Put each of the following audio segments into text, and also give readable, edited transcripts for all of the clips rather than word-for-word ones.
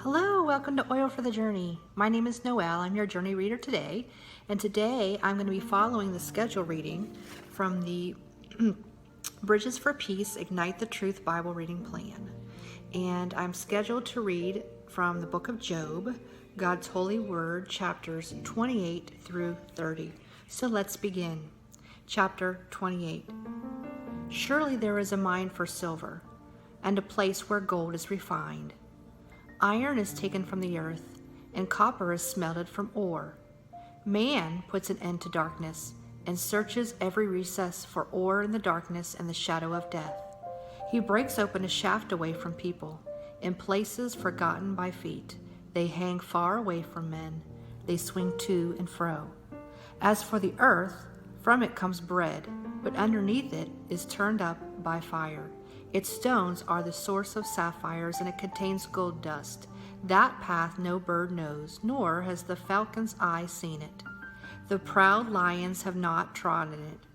Hello, welcome to Oil for the Journey. My name is Noelle. I'm your journey reader today, and today I'm going to be following the schedule reading from the Bridges for Peace Ignite the Truth Bible Reading Plan. And I'm scheduled to read from the book of Job, God's Holy Word, chapters 28 through 30. So let's begin. Chapter 28. Surely there is a mine for silver, and a place where gold is refined. Iron is taken from the earth, and copper is smelted from ore. Man puts an end to darkness, and searches every recess for ore in the darkness and the shadow of death. He breaks open a shaft away from people, in places forgotten by feet. They hang far away from men. They swing to and fro. As for the earth, from it comes bread, but underneath it is turned up by fire. Its stones are the source of sapphires, and it contains gold dust. That path no bird knows, nor has the falcon's eye seen it. The proud lions have not trodden it,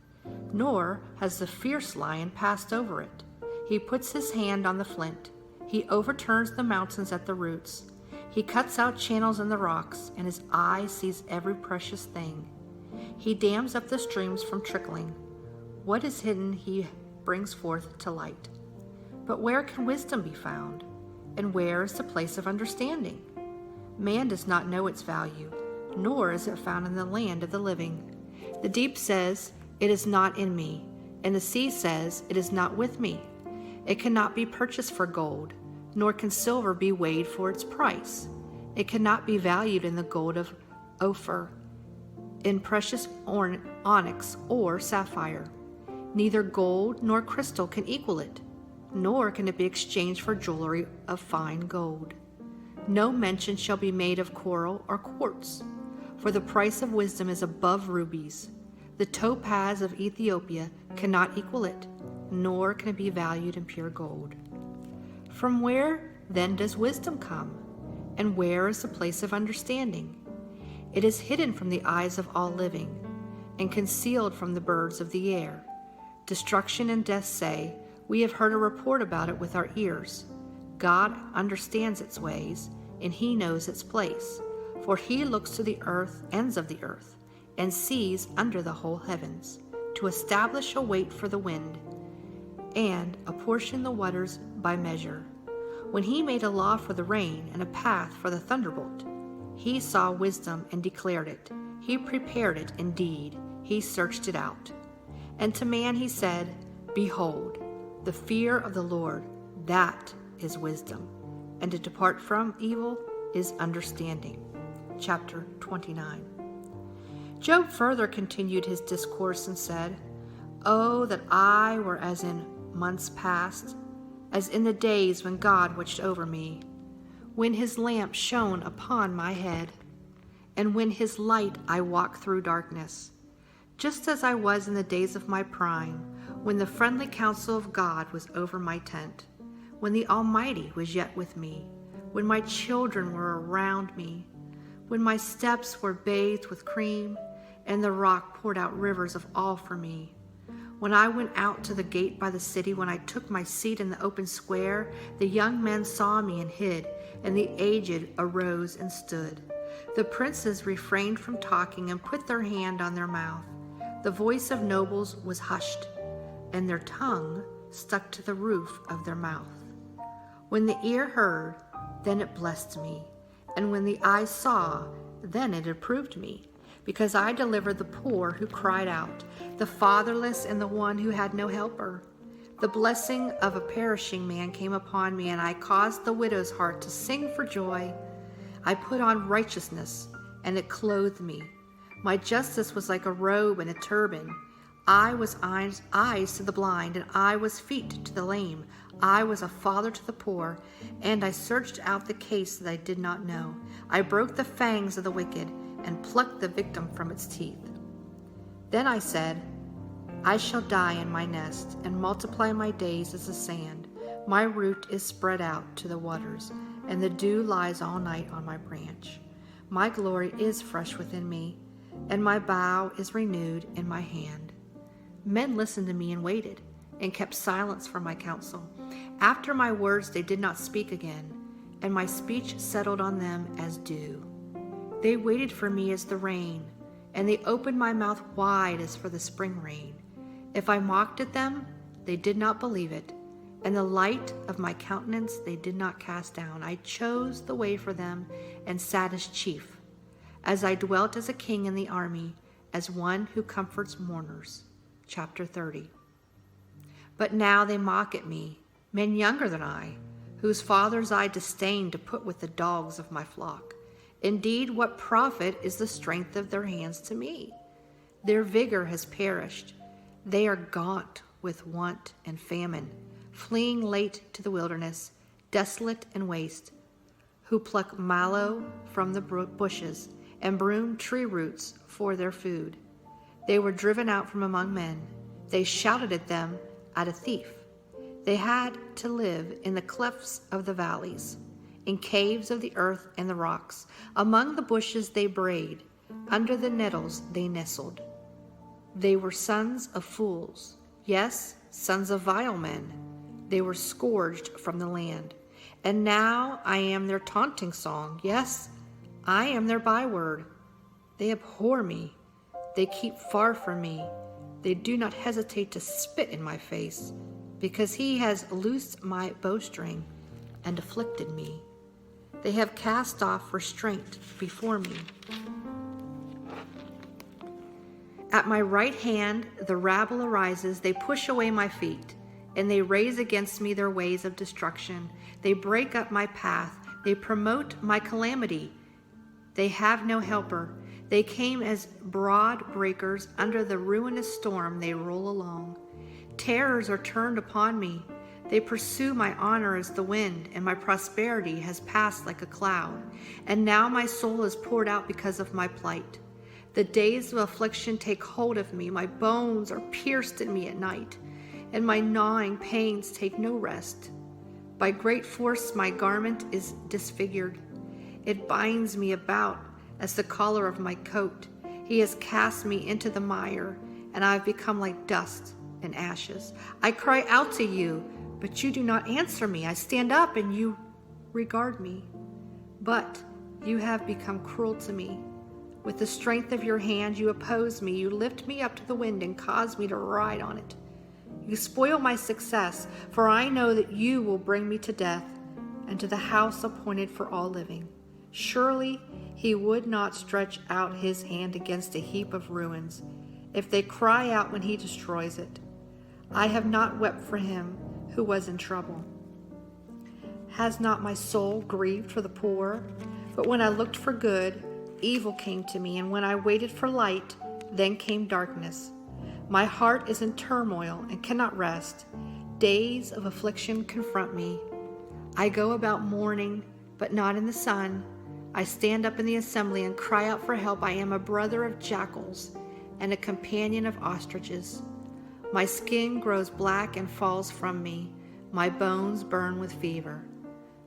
nor has the fierce lion passed over it. He puts his hand on the flint. He overturns the mountains at the roots. He cuts out channels in the rocks, and his eye sees every precious thing. He dams up the streams from trickling. What is hidden he brings forth to light. But where can wisdom be found? And where is the place of understanding? Man does not know its value, nor is it found in the land of the living. The deep says, "It is not in me," and the sea says, "It is not with me." It cannot be purchased for gold, nor can silver be weighed for its price. It cannot be valued in the gold of Ophir, in precious onyx or sapphire. Neither gold nor crystal can equal it, nor can it be exchanged for jewelry of fine gold. No mention shall be made of coral or quartz, for the price of wisdom is above rubies. The topaz of Ethiopia cannot equal it, nor can it be valued in pure gold. From where then does wisdom come? And where is the place of understanding? It is hidden from the eyes of all living, and concealed from the birds of the air. Destruction and death say, "We have heard a report about it with our ears." God understands its ways, and he knows its place. For he looks to the ends of the earth, and sees under the whole heavens, to establish a weight for the wind, and apportion the waters by measure. When he made a law for the rain, and a path for the thunderbolt, he saw wisdom and declared it. He prepared it indeed. He searched it out. And to man he said, "Behold, the fear of the Lord, that is wisdom, and to depart from evil is understanding." Chapter 29. Job further continued his discourse and said, "Oh, that I were as in months past, as in the days when God watched over me, when his lamp shone upon my head, and when his light I walked through darkness, just as I was in the days of my prime, when the friendly counsel of God was over my tent, when the Almighty was yet with me, when my children were around me, when my steps were bathed with cream, and the rock poured out rivers of oil for me. When I went out to the gate by the city, when I took my seat in the open square, the young men saw me and hid, and the aged arose and stood. The princes refrained from talking and put their hand on their mouth. The voice of nobles was hushed, and their tongue stuck to the roof of their mouth. When the ear heard, then it blessed me, and when the eye saw, then it approved me, because I delivered the poor who cried out, the fatherless and the one who had no helper. The blessing of a perishing man came upon me, and I caused the widow's heart to sing for joy. I put on righteousness, and it clothed me. My justice was like a robe and a turban. I was eyes to the blind, and I was feet to the lame. I was a father to the poor, and I searched out the case that I did not know. I broke the fangs of the wicked, and plucked the victim from its teeth. Then I said, I shall die in my nest, and multiply my days as the sand. My root is spread out to the waters, and the dew lies all night on my branch. My glory is fresh within me, and my bough is renewed in my hand. Men listened to me and waited, and kept silence for my counsel. After my words they did not speak again. and my speech settled on them as dew. They waited for me as the rain, and they opened my mouth wide as for the spring rain. If I mocked at them, they did not believe it, and the light of my countenance they did not cast down. I chose the way for them and sat as chief, as I dwelt as a king in the army, as one who comforts mourners. Chapter 30. But now they mock at me, men younger than I, whose fathers I disdained to put with the dogs of my flock. Indeed, what profit is the strength of their hands to me? Their vigor has perished. They are gaunt with want and famine, fleeing late to the wilderness, desolate and waste, who pluck mallow from the bushes and broom tree roots for their food. They were driven out from among men. They shouted at them at a thief. They had to live in the clefts of the valleys, in caves of the earth and the rocks. Among the bushes they brayed, under the nettles they nestled. They were sons of fools, yes, sons of vile men. They were scourged from the land. And now I am their taunting song, yes, I am their byword. They abhor me. They keep far from me. They do not hesitate to spit in my face, because he has loosed my bowstring and afflicted me. They have cast off restraint before me. At my right hand the rabble arises. They push away my feet, and they raise against me their ways of destruction. They break up my path. They promote my calamity. They have no helper. They came as broad breakers. Under the ruinous storm they roll along. Terrors are turned upon me. They pursue my honor as the wind, and my prosperity has passed like a cloud. And now my soul is poured out because of my plight. The days of affliction take hold of me. My bones are pierced in me at night, and my gnawing pains take no rest. By great force my garment is disfigured. It binds me about as the collar of my coat. He has cast me into the mire, and I have become like dust and ashes. I cry out to you, but you do not answer me. I stand up, and you regard me. But you have become cruel to me. With the strength of your hand you oppose me. You lift me up to the wind and cause me to ride on it. You spoil my success, for I know that you will bring me to death and to the house appointed for all living. Surely he would not stretch out his hand against a heap of ruins, if they cry out when he destroys it. I have not wept for him who was in trouble. Has not my soul grieved for the poor? But when I looked for good, evil came to me, and when I waited for light, then came darkness. My heart is in turmoil and cannot rest. Days of affliction confront me. I go about mourning, but not in the sun. I stand up in the assembly and cry out for help. I am a brother of jackals and a companion of ostriches. My skin grows black and falls from me. My bones burn with fever.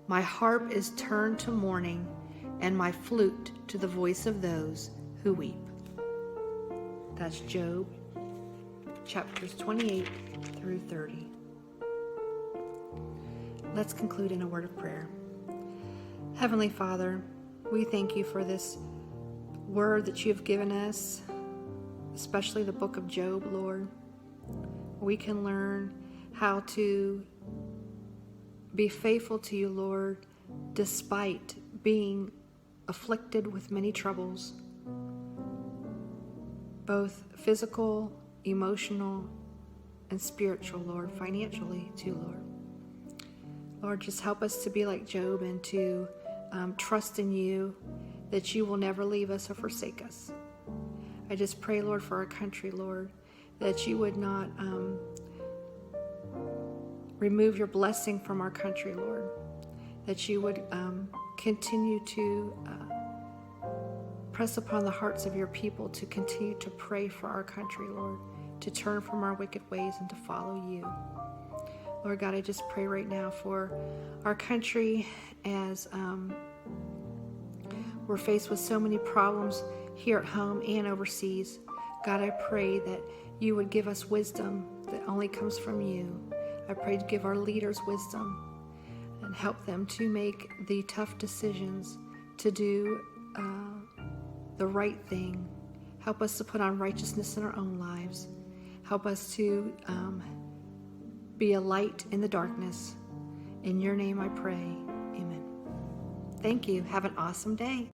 My harp is turned to mourning, and my flute to the voice of those who weep. That's Job, chapters 28 through 30. Let's conclude in a word of prayer. Heavenly Father, we thank you for this word that you have given us, especially the book of Job, Lord. We can learn how to be faithful to you, Lord, despite being afflicted with many troubles, both physical, emotional, and spiritual, Lord, financially too, Lord. Lord, just help us to be like Job and to trust in you that you will never leave us or forsake us. I just pray, Lord, for our country, Lord, that you would not remove your blessing from our country, Lord, that you would continue to press upon the hearts of your people to continue to pray for our country, Lord, to turn from our wicked ways and to follow you. Lord God, I just pray right now for our country as we're faced with so many problems here at home and overseas. God, I pray that you would give us wisdom that only comes from you. I pray to give our leaders wisdom and help them to make the tough decisions, to do the right thing. Help us to put on righteousness in our own lives. Help us to be a light in the darkness. In your name I pray. Amen. Thank you. Have an awesome day.